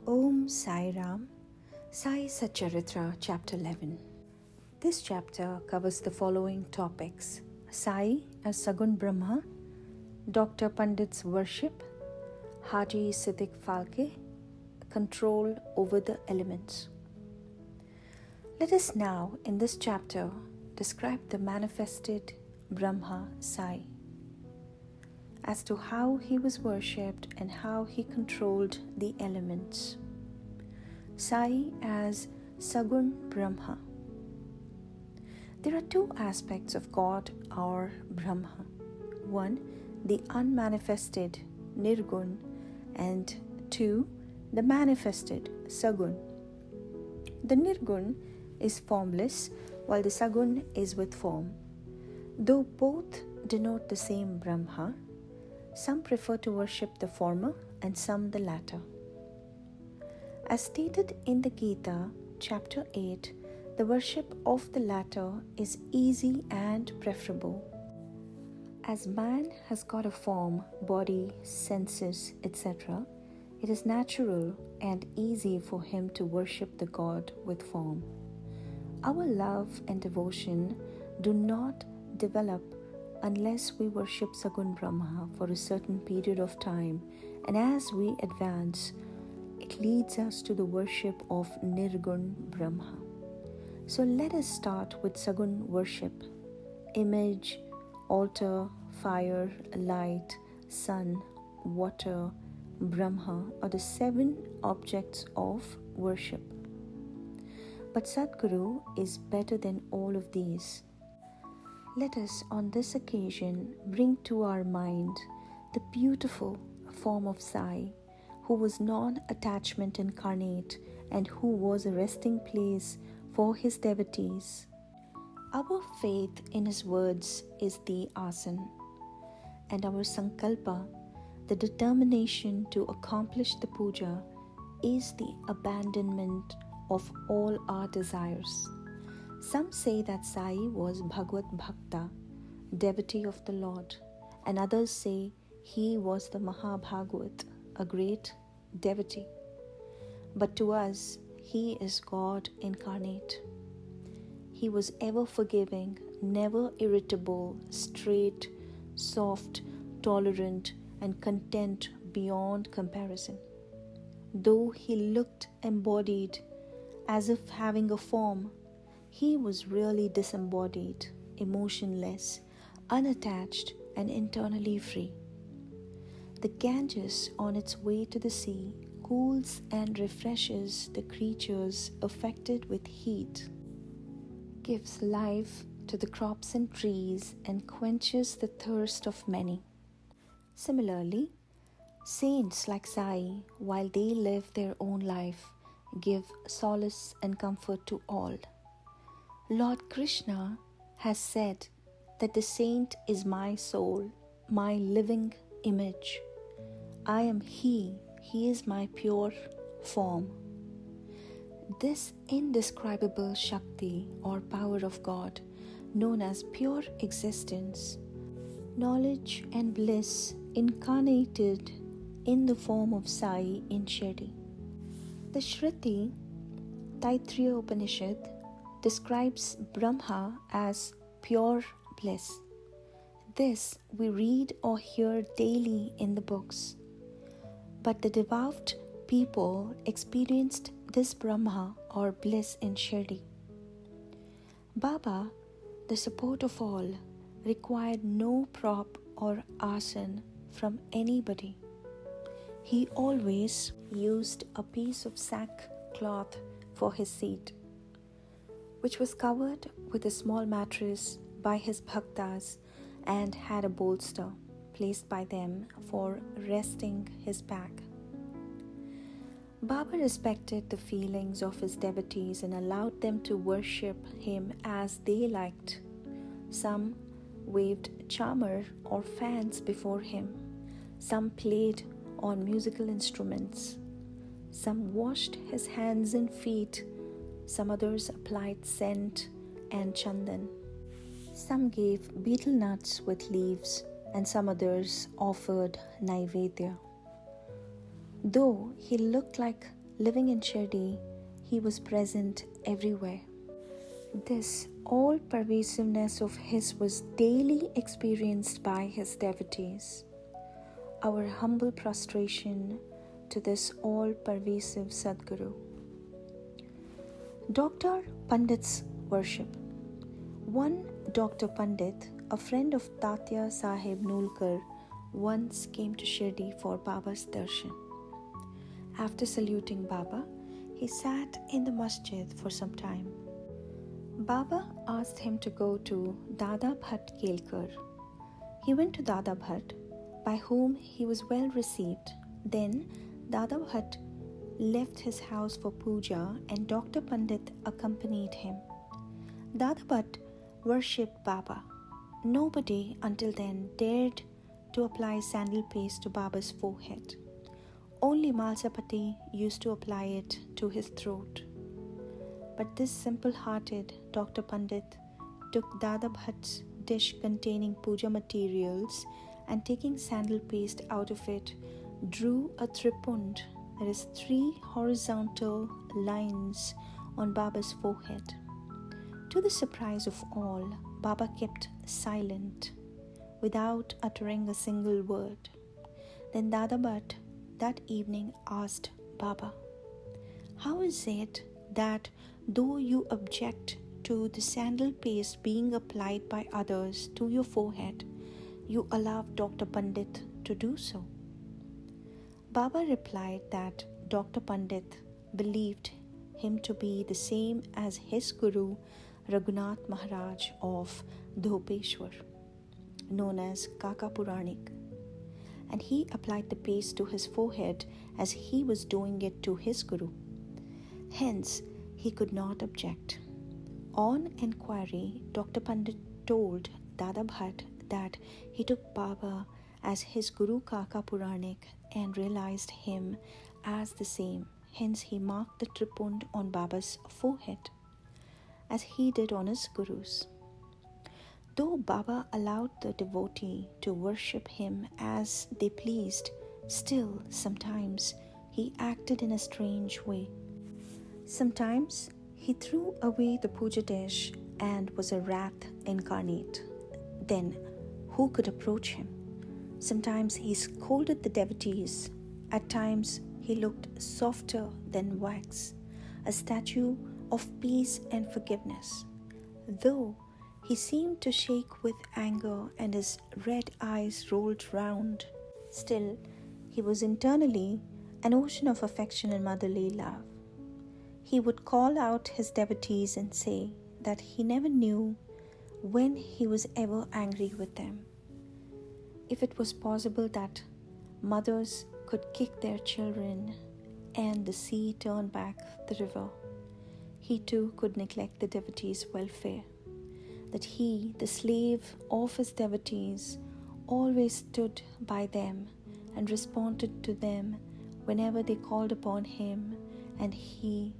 Om Sai Ram, Sai Satcharitra, Chapter 11. This chapter covers the following topics: Sai as Sagun Brahma, Dr. Pandit's worship, Haji Siddik Falke, control over the elements. Let us now, in this chapter, describe the manifested Brahma Sai, as to how he was worshipped and how he controlled the elements. Sai as Sagun Brahma. There are two aspects of God or Brahma. One, the unmanifested Nirgun, and two, the manifested Sagun. The Nirgun is formless, while the Sagun is with form. Though both denote the same Brahma, some prefer to worship the former and some the latter. As stated in the Gita, Chapter 8, the worship of the latter is easy and preferable. As man has got a form, body, senses, etc., it is natural and easy for him to worship the God with form. Our love and devotion do not develop unless we worship Sagun Brahma for a certain period of time, and as we advance, it leads us to the worship of Nirgun Brahma. So let us start with Sagun worship. Image, altar, fire, light, sun, water, Brahma are the 7 objects of worship. But Sadguru is better than all of these. Let us on this occasion bring to our mind the beautiful form of Sai, who was non-attachment incarnate and who was a resting place for his devotees. Our faith in his words is the asan, and our sankalpa, the determination to accomplish the puja, is the abandonment of all our desires. Some say that Sai was Bhagavad Bhakta, devotee of the Lord, and others say he was the Mahabhagavat, a great devotee. But to us, he is God incarnate. He was ever forgiving, never irritable, straight, soft, tolerant, and content beyond comparison. Though he looked embodied, as if having a form, he was really disembodied, emotionless, unattached, and internally free. The Ganges, on its way to the sea, cools and refreshes the creatures affected with heat, gives life to the crops and trees, and quenches the thirst of many. Similarly, saints like Sai, while they live their own life, give solace and comfort to all. Lord Krishna has said that the saint is my soul, my living image. I am he is my pure form. This indescribable Shakti or power of God, known as pure existence, knowledge and bliss incarnated in the form of Sai in Shirdi. The Shruti, Taittiriya Upanishad, describes Brahma as pure bliss. This we read or hear daily in the books. But the devout people experienced this Brahma or bliss in Shirdi. Baba, the support of all, required no prop or asan from anybody. He always used a piece of sackcloth for his seat, which was covered with a small mattress by his bhaktas and had a bolster placed by them for resting his back. Baba respected the feelings of his devotees and allowed them to worship him as they liked. Some waved chamar or fans before him. Some played on musical instruments. Some washed his hands and feet. Some others applied scent and chandan. Some gave betel nuts with leaves, and some others offered naivedya. Though he looked like Living in Shirdi, he was present everywhere. This all-pervasiveness of his was daily experienced by his devotees. Our humble prostration to this all-pervasive Sadguru. Dr. Pandit's worship. One Dr. Pandit, a friend of Tatya Sahib Nulkar, once came to Shirdi for Baba's darshan. After saluting Baba, he sat in the masjid for some time. Baba asked him to go to Dada Bhatt Kelkar. He went to Dada Bhatt, by whom he was well received. Then Dada Bhatt left his house for puja and Dr. Pandit accompanied him. Dada Bhatt worshipped Baba. Nobody until then dared to apply sandal paste to Baba's forehead. Only Malsapati used to apply it to his throat. But this simple-hearted Dr. Pandit took Dada Bhatt's dish containing puja materials and taking sandal paste out of it, drew a tripund, that is 3 horizontal lines on Baba's forehead. To the surprise of all, Baba kept silent, without uttering a single word. Then Dada Bhatt that evening asked Baba, "How is it that though you object to the sandal paste being applied by others to your forehead, you allowed Dr. Pandit to do so?" Baba replied that Dr. Pandit believed him to be the same as his Guru Raghunath Maharaj of Dhopeshwar, known as Kaka Puranik, and he applied the paste to his forehead as he was doing it to his Guru. Hence, he could not object. On inquiry, Dr. Pandit told Dada Bhatt that he took Baba as his Guru Kaka Puranik and realized him as the same. Hence, he marked the tripund on Baba's forehead, as he did on his Guru's. Though Baba allowed the devotee to worship him as they pleased, still sometimes he acted in a strange way. Sometimes he threw away the puja dish and was a wrath incarnate. Then who could approach him? Sometimes he scolded the devotees. At times he looked softer than wax, a statue of peace and forgiveness. Though he seemed to shake with anger and his red eyes rolled round, still he was internally an ocean of affection and motherly love. He would call out his devotees and say that he never knew when he was ever angry with them. If it was possible that mothers could kick their children and the sea turn back the river, he too could neglect the devotees' welfare. That he, the slave of his devotees, always stood by them and responded to them whenever they called upon him, and he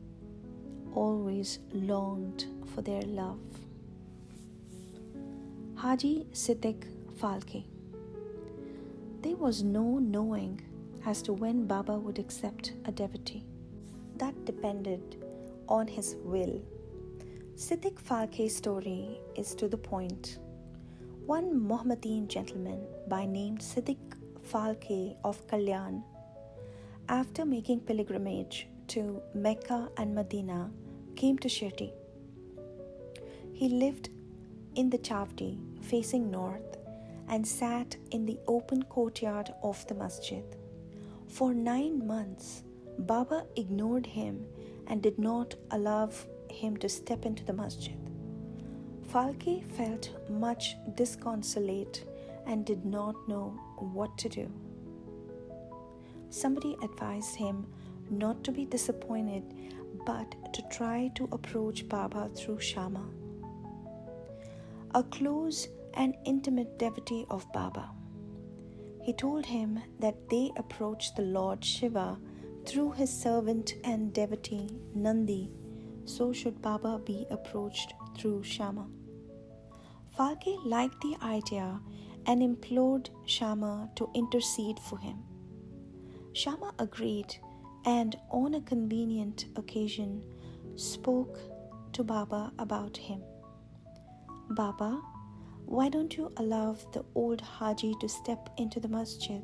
always longed for their love. Haji Siddik Falke. There was no knowing as to when Baba would accept a devotee. That depended on his will. Siddik Falke's story is to the point. One Mohammedan gentleman by name Siddik Falke of Kalyan, after making pilgrimage to Mecca and Medina, came to Shirdi. He lived in the Chavdi facing north and sat in the open courtyard of the masjid. For 9 months, Baba ignored him and did not allow him to step into the masjid. Falke felt much disconsolate and did not know what to do. Somebody advised him not to be disappointed but to try to approach Baba through Shama, a close and intimate devotee of Baba. He told him that they approached the Lord Shiva through his servant and devotee Nandi, so should Baba be approached through Shama. Falke liked the idea and implored Shama to intercede for him. Shama agreed and on a convenient occasion spoke to Baba about him. Baba, why don't you allow the old Haji to step into the masjid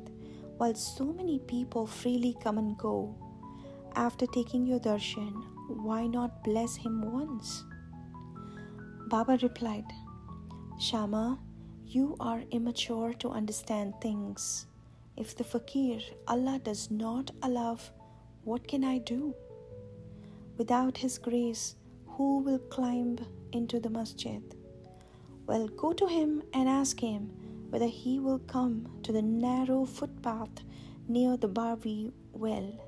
while so many people freely come and go? After taking your darshan, why not bless him once? Baba replied, Shama, you are immature to understand things. If the fakir Allah does not allow, what can I do? Without His grace, who will climb into the masjid? Well, go to him and ask him whether he will come to the narrow footpath near the Barvi well.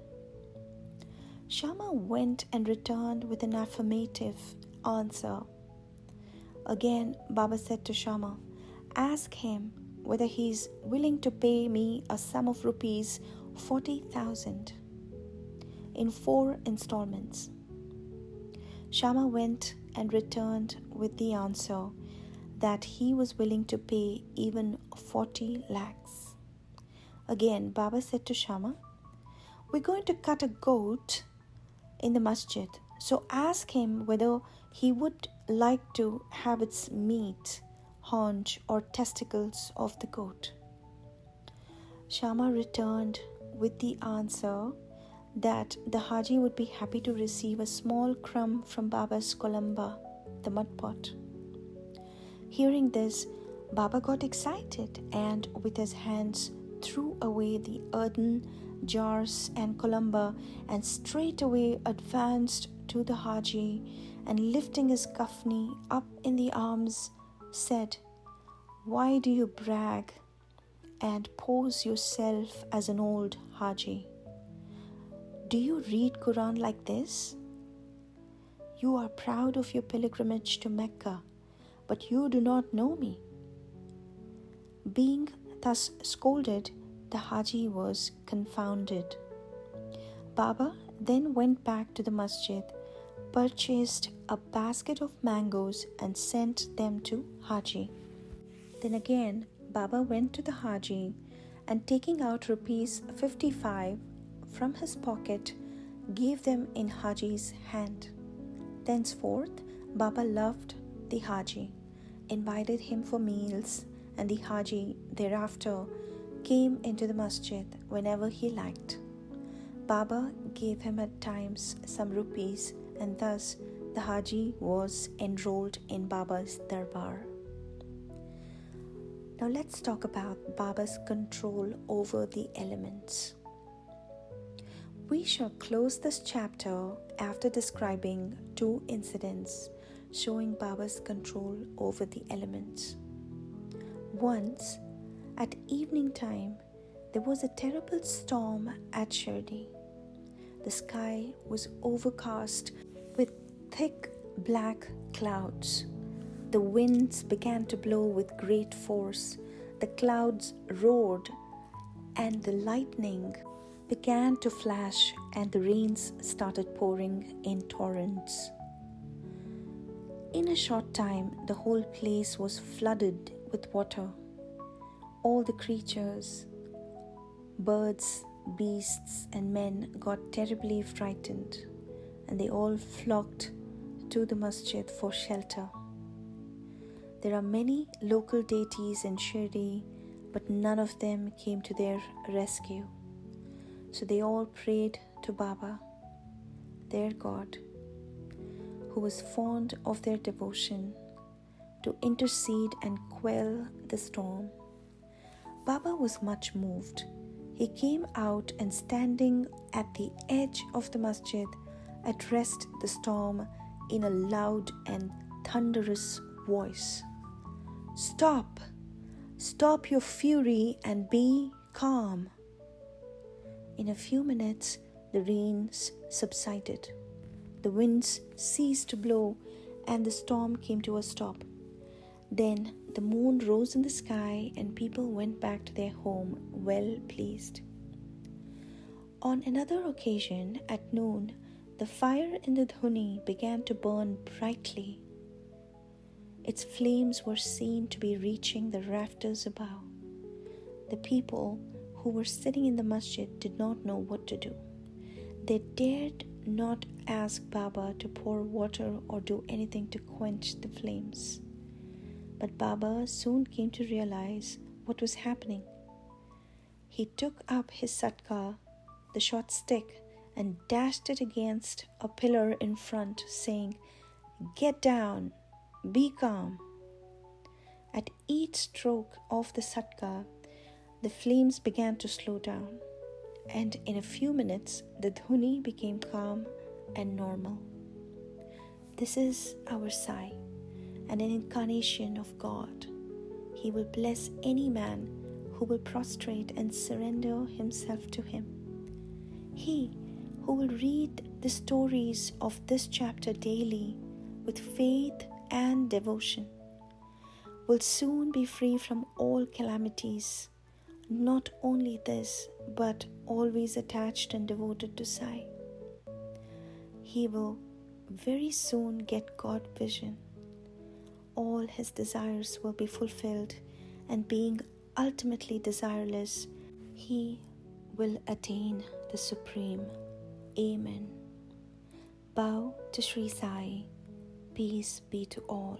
Shama went and returned with an affirmative answer. Again, Baba said to Shama, ask him whether he is willing to pay me a sum of rupees 40,000 in 4 installments. Shama went and returned with the answer that he was willing to pay even 40 lakhs. Again, Baba said to Shama, we're going to cut a goat in the masjid, so ask him whether he would like to have its meat, haunch or testicles of the goat. Shama returned with the answer that the Haji would be happy to receive a small crumb from Baba's kolamba, the mud pot. Hearing this, Baba got excited and with his hands threw away the earthen jars and kolamba and straightway advanced to the Haji and lifting his kafni up in the arms said, why do you brag and pose yourself as an old Haji? Do you read Quran like this? You are proud of your pilgrimage to Mecca, but you do not know me. Being thus scolded, the Haji was confounded. Baba then went back to the masjid, purchased a basket of mangoes and sent them to Haji. Then again, Baba went to the Haji and taking out rupees 55 from his pocket, gave them in Haji's hand. Thenceforth, Baba loved the Haji, invited him for meals, and the Haji thereafter came into the masjid whenever he liked. Baba gave him at times some rupees, and thus the Haji was enrolled in Baba's darbar. Now let's talk about Baba's control over the elements. We shall close this chapter after describing 2 incidents showing Baba's control over the elements. Once, at evening time, there was a terrible storm at Shirdi. The sky was overcast with thick black clouds. The winds began to blow with great force. The clouds roared and the lightning began to flash and the rains started pouring in torrents. In a short time, the whole place was flooded with water. All the creatures, birds, beasts, and men got terribly frightened, and they all flocked to the masjid for shelter. There are many local deities in Shirdi, but none of them came to their rescue. So they all prayed to Baba, their God, who was fond of their devotion, to intercede and quell the storm. Baba was much moved. He came out and standing at the edge of the masjid, addressed the storm in a loud and thunderous voice. Stop! Stop your fury and be calm. In a few minutes, the rains subsided. The winds ceased to blow and the storm came to a stop. Then the moon rose in the sky and people went back to their home well pleased. On another occasion, at noon, the fire in the dhuni began to burn brightly. Its flames were seen to be reaching the rafters above. The people who were sitting in the masjid did not know what to do. They dared not ask Baba to pour water or do anything to quench the flames. But Baba soon came to realize what was happening. He took up his satka, the short stick, and dashed it against a pillar in front, saying, "Get down, be calm." At each stroke of the satka, the flames began to slow down, and in a few minutes, the dhuni became calm and normal. This is our Sai, and an incarnation of God. He will bless any man who will prostrate and surrender himself to him. He who will read the stories of this chapter daily with faith and devotion will soon be free from all calamities. Not only this, but always attached and devoted to Sai. He will very soon get God vision. All his desires will be fulfilled, and being ultimately desireless, he will attain the Supreme. Amen. Bow to Sri Sai. Peace be to all.